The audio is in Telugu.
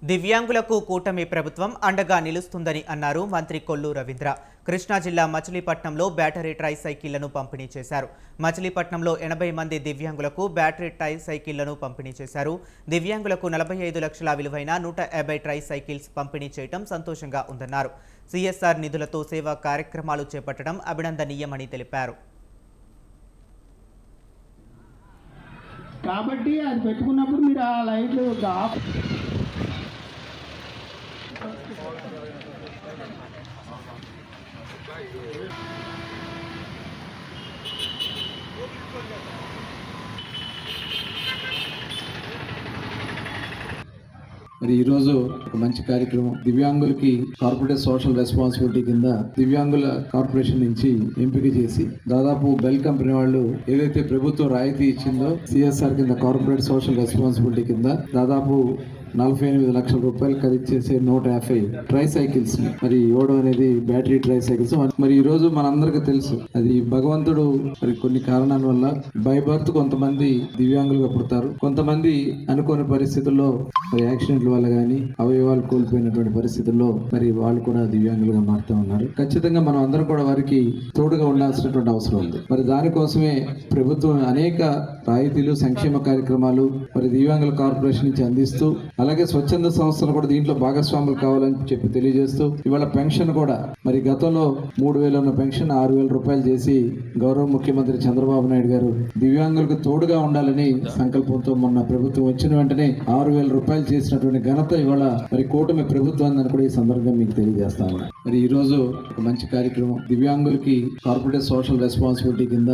దివ్యాంగులకు కూటమి ప్రభుత్వం అండగా నిలుస్తుందని అన్నారు మంత్రి కొల్లు రవీంద్ర. కృష్ణా జిల్లా మచిలీపట్నంలో బ్యాటరీ ట్రై సైకిళ్లను పంపిణీ చేశారు. మచిలీపట్నంలో 80 మంది దివ్యాంగులకు బ్యాటరీ ట్రై సైకిళ్లను పంపిణీ చేశారు. దివ్యాంగులకు 45 లక్షల విలువైన 150 ట్రై సైకిల్స్ పంపిణీ చేయడం సంతోషంగా ఉందన్నారు. సిఎస్ఆర్ నిధులతో సేవా కార్యక్రమాలు చేపట్టడం అభినందనీయమని తెలిపారు. కాబట్టి అది పెట్టుకున్నప్పుడు మీరు ఆ లైట్లు మరి ఈరోజు ఒక మంచి కార్యక్రమం దివ్యాంగులకి కార్పొరేట్ సోషల్ రెస్పాన్సిబిలిటీ కింద దివ్యాంగుల కార్పొరేషన్ నుంచి ఎంపిక చేసి దాదాపు బెల్ కంపెనీ వాళ్ళు ఏదైతే ప్రభుత్వం రాయితీ ఇచ్చిందో సిఎస్ఆర్ కింద కార్పొరేట్ సోషల్ రెస్పాన్సిబిలిటీ కింద దాదాపు 48 లక్షల రూపాయలు ఖరీదు చేసే 150 ట్రై సైకిల్స్ మరి ఇవ్వడం అనేది బ్యాటరీ ట్రై సైకిల్స్. మరి ఈ రోజు మనందరికీ తెలుసు అది భగవంతుడు మరి కొన్ని కారణాల వల్ల బై బర్త్ కొంతమంది దివ్యాంగులుగా పుడతారు, కొంతమంది అనుకోని పరిస్థితుల్లో మరి యాక్సిడెంట్ల వల్ల కానీ అవయవాలు కోల్పోయినటువంటి పరిస్థితుల్లో మరి వాళ్ళు కూడా దివ్యాంగులుగా మారుతూ ఉన్నారు. ఖచ్చితంగా మనం అందరం కూడా వారికి తోడుగా ఉండాల్సినటువంటి అవసరం ఉంది. మరి దానికోసమే ప్రభుత్వం అనేక రాయితీలు సంక్షేమ కార్యక్రమాలు మరి దివ్యాంగుల కార్పొరేషన్ నుంచి అందిస్తూ అలాగే స్వచ్ఛంద సంస్థలు కూడా దీంట్లో భాగస్వాములు కావాలని చెప్పి తెలియజేస్తూ ఇవాళ పెన్షన్ కూడా మరి గతంలో 3,000 ఉన్న పెన్షన్ 6,000 రూపాయలు చేసి గౌరవ ముఖ్యమంత్రి చంద్రబాబు నాయుడు గారు దివ్యాంగులకు తోడుగా ఉండాలని సంకల్పంతో మొన్న ప్రభుత్వం వచ్చిన వెంటనే 6,000 రూపాయలు చేసినటువంటి ఘనత ఇవాళ మరి కూటమి ప్రభుత్వాన్ని కూడా ఈ సందర్భంగా మీకు తెలియజేస్తా ఉన్నా. మరి ఈ రోజు ఒక మంచి కార్యక్రమం దివ్యాంగులకి కార్పొరేట్ సోషల్ రెస్పాన్సిబిలిటీ కింద